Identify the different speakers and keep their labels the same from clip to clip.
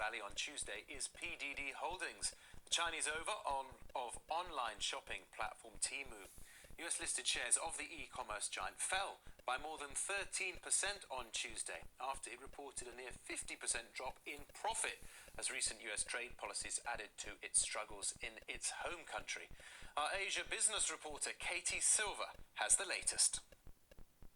Speaker 1: rally on Tuesday is PDD Holdings, the Chinese of online shopping platform Temu. US-listed shares of the e-commerce giant fell by more than 13% on Tuesday after it reported a near 50% drop in profit as recent US trade policies added to its struggles in its home country. Our Asia business reporter Katie Silver has the latest.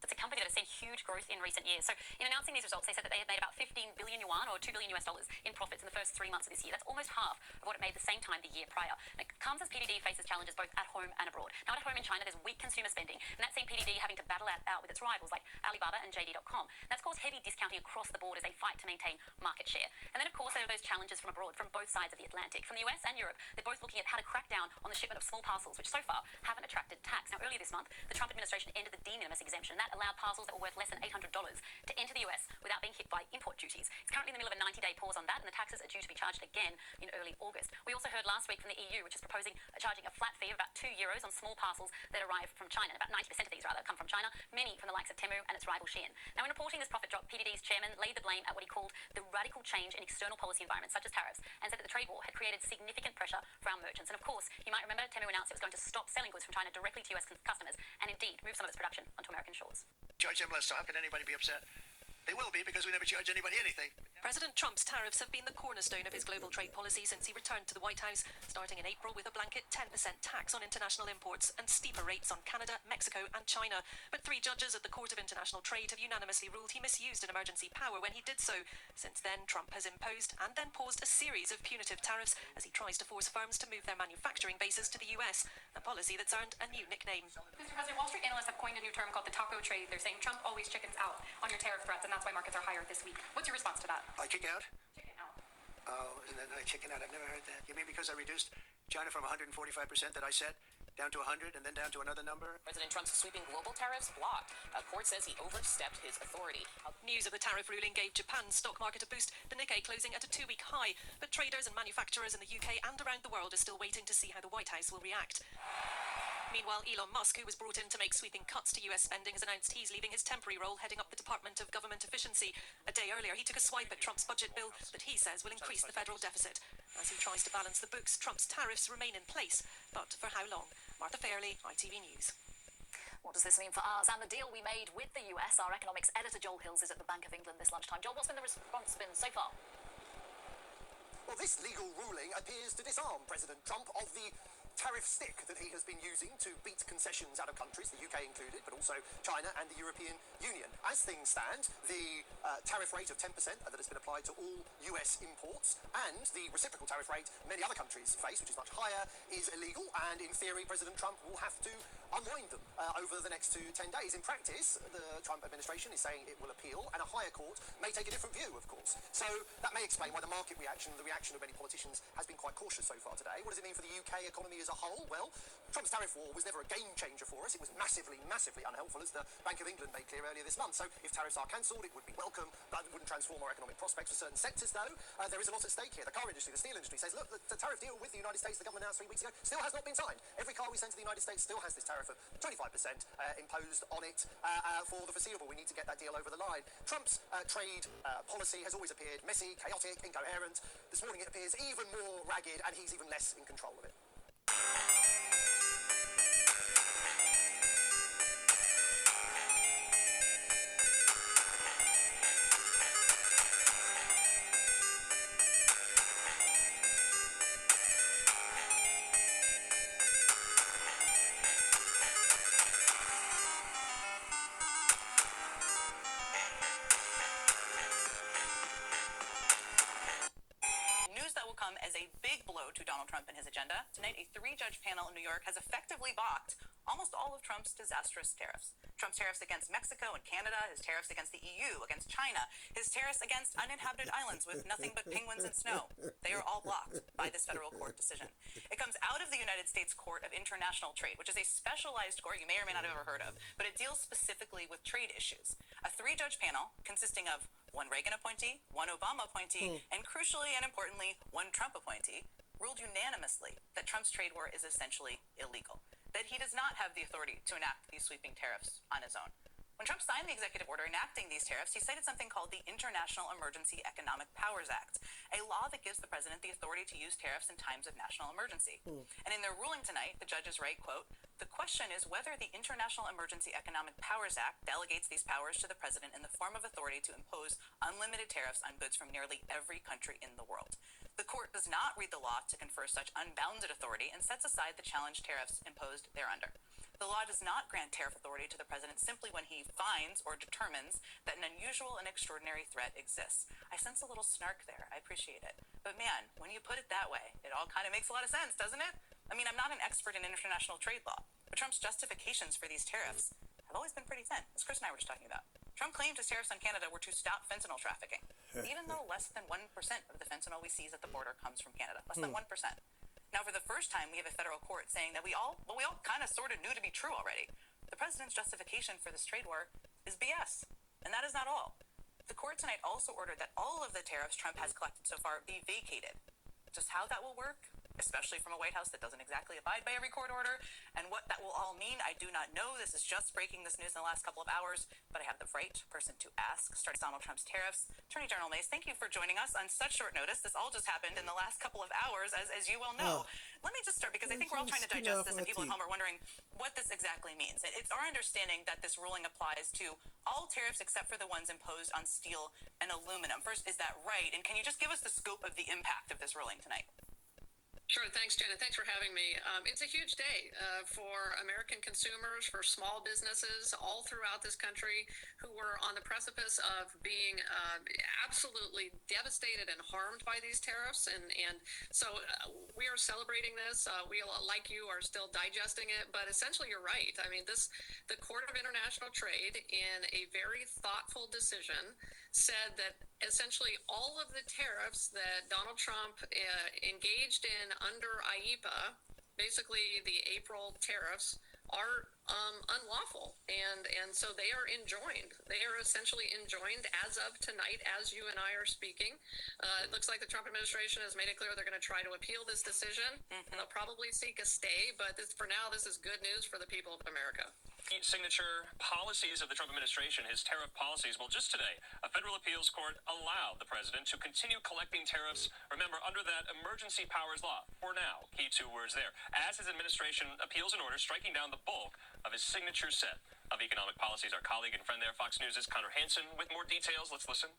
Speaker 2: It's a company that has seen huge growth in recent years. So in announcing these results, they said that they had made about 15 billion yuan or $2 billion in profits in the first 3 months of this year. That's almost half of what it made the same time the year prior. Now, it comes as PDD faces challenges both at home and abroad. Now, at home in China, there's weak consumer spending, and that's seen PDD having to battle out with its rivals like Alibaba and JD.com. That's caused heavy discounting across the board as they fight to maintain market share. And then, of course, there are those challenges from abroad, from both sides of the Atlantic. From the US and Europe, they're both looking at how to crack down on the shipment of small parcels, which so far haven't attracted tax. Now, earlier this month, the Trump administration ended the de minimis exemption. That allowed parcels that were worth less than $800 to enter the US without being hit by import duties. It's currently in the middle of a 90-day pause on that, and the taxes are due to be charged again in early August. We also heard last week from the EU, which is proposing charging a flat fee of about €2 on small parcels that arrive from China. About 90% of these, rather, come from China, many from the likes of Temu and its rival Shein. Now, in reporting this profit drop, PDD's chairman laid the blame at what he called the radical change in external policy environments, such as tariffs, and said that the trade war had created significant pressure for our merchants. And of course, you might remember Temu announced it was going to stop selling goods from China directly to US customers, and indeed move some of its production onto American shores.
Speaker 3: Charge them less, so how can anybody be upset? They will be, because we never charge anybody anything.
Speaker 4: President Trump's tariffs have been the cornerstone of his global trade policy since he returned to the White House, starting in April with a blanket 10% tax on international imports and steeper rates on Canada, Mexico and China. But 3 judges at the Court of International Trade have unanimously ruled he misused an emergency power when he did so. Since then, Trump has imposed and then paused a series of punitive tariffs as he tries to force firms to move their manufacturing bases to the US, a policy that's earned a new nickname.
Speaker 5: Mr. President, Wall Street analysts have coined a new term called the taco trade. They're saying Trump always chickens out on your tariff threats, and that's why markets are higher this week. What's your response to that?
Speaker 3: I kick out?
Speaker 5: Chicken out.
Speaker 3: Oh, and then I chicken out. I've never heard that. You mean because I reduced China from 145% that I said down to 100 and then down to another number?
Speaker 6: President Trump's sweeping global tariffs blocked. A court says he overstepped his authority.
Speaker 4: News of the tariff ruling gave Japan's stock market a boost, the Nikkei closing at a 2-week high. But traders and manufacturers in the UK and around the world are still waiting to see how the White House will react. Meanwhile, Elon Musk, who was brought in to make sweeping cuts to US spending, has announced he's leaving his temporary role heading up the Department of Government Efficiency. A day earlier, he took a swipe at Trump's budget bill that he says will increase the federal deficit. As he tries to balance the books, Trump's tariffs remain in place. But for how long? Martha Fairley, ITV News.
Speaker 2: What does this mean for ours and the deal we made with the US? Our economics editor Joel Hills is at the Bank of England this lunchtime. Joel, what's been the response so far?
Speaker 7: Well, this legal ruling appears to disarm President Trump of the tariff stick that he has been using to beat concessions out of countries, the UK included, but also China and the European Union. As things stand, the tariff rate of 10% that has been applied to all US imports and the reciprocal tariff rate many other countries face, which is much higher, is illegal, and in theory President Trump will have to unwind them over the next 10 days. In practice, the Trump administration is saying it will appeal, and a higher court may take a different view, of course. So that may explain why the market reaction, the reaction of many politicians, has been quite cautious so far today. What does it mean for the UK economy as a whole? Well, Trump's tariff war was never a game changer for us. It was massively, massively unhelpful, as the Bank of England made clear earlier this month. So if tariffs are cancelled, it would be welcome, but it wouldn't transform our economic prospects for certain sectors, though. There is a lot at stake here. The car industry, the steel industry says, look, the tariff deal with the United States the government announced 3 weeks ago still has not been signed. Every car we send to the United States still has this tariff of 25% imposed on it for the foreseeable. We need to get that deal over the line. Trump's trade policy has always appeared messy, chaotic, incoherent. This morning it appears even more ragged, and he's even less in control of it.
Speaker 6: As a big blow to Donald Trump and his agenda, tonight a 3-judge panel in New York has effectively balked almost all of Trump's disastrous tariffs. Trump's tariffs against Mexico and Canada, his tariffs against the EU, against China, his tariffs against uninhabited islands with nothing but penguins and snow. They are all blocked by this federal court decision. It comes out of the United States Court of International Trade, which is a specialized court you may or may not have ever heard of, but it deals specifically with trade issues. A 3-judge panel consisting of 1 Reagan appointee, 1 Obama appointee, and crucially and importantly, 1 Trump appointee, ruled unanimously that Trump's trade war is essentially illegal, that he does not have the authority to enact these sweeping tariffs on his own. When Trump signed the executive order enacting these tariffs, he cited something called the International Emergency Economic Powers Act, a law that gives the president the authority to use tariffs in times of national emergency. And in their ruling tonight, the judges write, quote, "The question is whether the International Emergency Economic Powers Act delegates these powers to the president in the form of authority to impose unlimited tariffs on goods from nearly every country in the world. The court does not read the law to confer such unbounded authority and sets aside the challenged tariffs imposed thereunder. The law does not grant tariff authority to the president simply when he finds or determines that an unusual and extraordinary threat exists." I sense a little snark there. I appreciate it. But man, when you put it that way, it all kind of makes a lot of sense, doesn't it? I mean, I'm not an expert in international trade law, but Trump's justifications for these tariffs have always been pretty thin, as Chris and I were just talking about. Trump claimed his tariffs on Canada were to stop fentanyl trafficking, even though less than 1% of the fentanyl we seize at the border comes from Canada. Less than 1%. Now, for the first time, we have a federal court saying that we all kind of sort of knew to be true already. The president's justification for this trade war is BS. And that is not all. The court tonight also ordered that all of the tariffs Trump has collected so far be vacated. Just how that will work, especially from a White House that doesn't exactly abide by every court order, and what that will all mean, I do not know. This is just breaking this news in the last couple of hours, but I have the right person to ask. Starting Donald Trump's tariffs. Attorney General Mace, thank you for joining us on such short notice. This all just happened in the last couple of hours, as you well know. Let me just start, because I think we're all trying to digest this, and people at home are wondering what this exactly means. It's our understanding that this ruling applies to all tariffs except for the ones imposed on steel and aluminum. First, is that right? And can you just give us the scope of the impact of this ruling tonight?
Speaker 8: Sure. Thanks, Jenna. Thanks for having me. It's a huge day for American consumers, for small businesses all throughout this country who were on the precipice of being absolutely devastated and harmed by these tariffs. And so we are celebrating this. We, like you, are still digesting it. But essentially, you're right. I mean, the Court of International Trade, in a very thoughtful decision, said that essentially all of the tariffs that Donald Trump engaged in under IEEPA, basically the April tariffs, are unlawful, and so they are enjoined. They are essentially enjoined as of tonight, as you and I are speaking. It looks like the Trump administration has made it clear they're going to try to appeal this decision, and they'll probably seek a stay, but for now, this is good news for the people of America.
Speaker 9: Signature policies of the Trump administration, his tariff policies. Well, just today, a federal appeals court allowed the president to continue collecting tariffs, remember, under that emergency powers law, for now. Key two words there. As his administration appeals an order striking down the bulk of his signature set of economic policies. Our colleague and friend there, Fox News' Connor Hansen, with more details. Let's listen.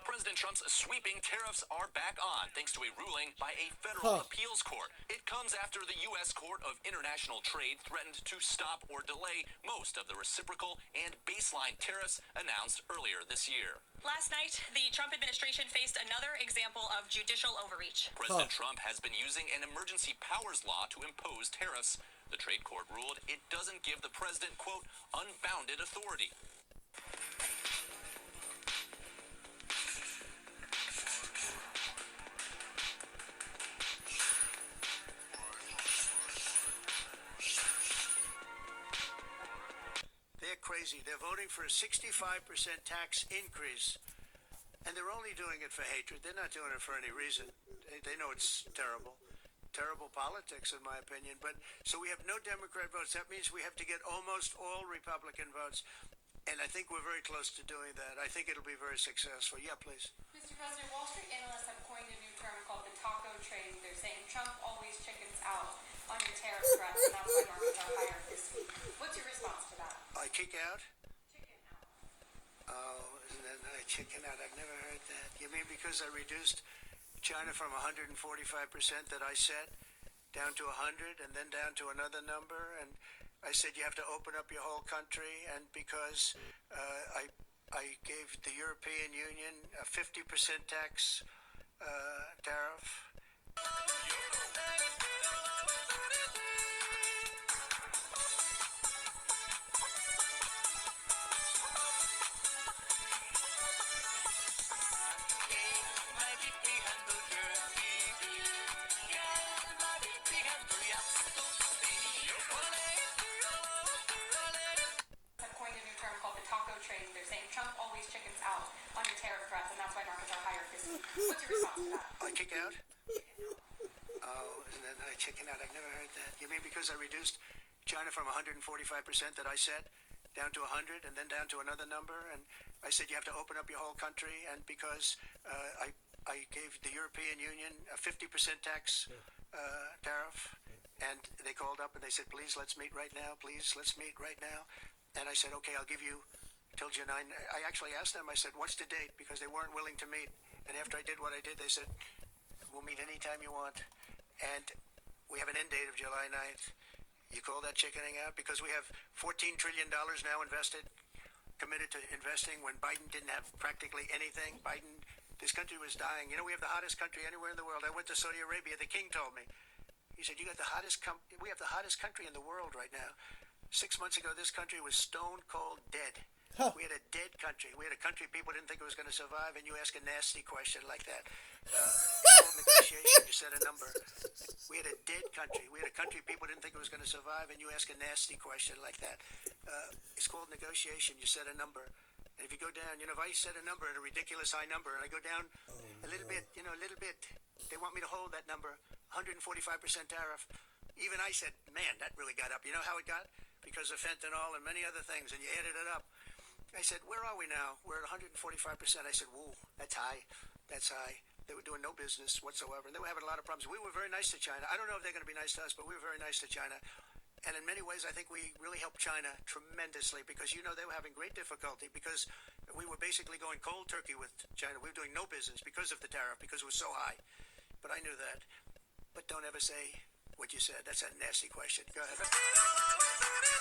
Speaker 10: President Trump's sweeping tariffs are back on thanks to a ruling by a federal appeals court. It comes after the U.S. Court of International Trade threatened to stop or delay most of the reciprocal and baseline tariffs announced earlier this year.
Speaker 11: Last night, the Trump administration faced another example of judicial overreach.
Speaker 10: President Trump has been using an emergency powers law to impose tariffs. The trade court ruled it doesn't give the president, quote, unbounded authority.
Speaker 3: They're crazy. They're voting for a 65% tax increase, and they're only doing it for hatred. They're not doing it for any reason. They know it's terrible. Terrible politics, in my opinion. But so we have no Democrat votes. That means we have to get almost all Republican votes, and I think we're very close to doing that. I think it'll be very successful. Yeah, please.
Speaker 5: Mr. President, Wall Street analysts have coined a new term called the taco trade. They're saying Trump always chickens out on your tariff threats, and that's why markets are higher this week. What's your response to that?
Speaker 3: I kick out?
Speaker 5: Chicken out.
Speaker 3: Oh, isn't that nice? Chicken out. I've never heard that. You mean because I reduced China from 145% that I set down to 100 and then down to another number? And I said you have to open up your whole country, and because I gave the European Union a 50% tax tariff.
Speaker 5: Have coined a new term called the taco trade. They're saying Trump always chickens out on your tariff threats, and that's why markets are higher this week. What's your response to that?
Speaker 3: I kick out? Oh, isn't that nice? Chicken out. I've never heard that. You mean because I reduced China from 145% that I set down to 100 and then down to another number. And I said, you have to open up your whole country. And because I gave the European Union a 50% tax tariff, and they called up and they said, please, let's meet right now. Please, let's meet right now. And I said, okay, I'll give you till July. I actually asked them, I said, what's the date? Because they weren't willing to meet. And after I did what I did, they said, we'll meet anytime you want. And we have an end date of July 9th. You call that chickening out? Because we have $14 trillion now invested, committed to investing when Biden didn't have practically anything. This country was dying. You know, we have the hottest country anywhere in the world. I went to Saudi Arabia. The king told me. He said, we have the hottest country in the world right now. 6 months ago, this country was stone cold dead. We had a dead country. We had a country people didn't think it was going to survive, and you ask a nasty question like that. Negotiation, you said a number. We had a dead country. We had a country people didn't think it was going to survive, and you ask a nasty question like that. It's called negotiation. You said a number. And if you go down, if I set a number at a ridiculous high number, and I go down a little bit, they want me to hold that number, 145% tariff. Even I said, man, that really got up. You know how it got? Because of fentanyl and many other things, and you added it up. I said, where are we now? We're at 145%. I said, whoa, that's high. That's high. They were doing no business whatsoever, and they were having a lot of problems. We were very nice to China. I don't know if they're going to be nice to us, but we were very nice to China. And in many ways, I think we really helped China tremendously because, they were having great difficulty because we were basically going cold turkey with China. We were doing no business because of the tariff, because it was so high. But I knew that. But don't ever say what you said. That's a nasty question. Go ahead.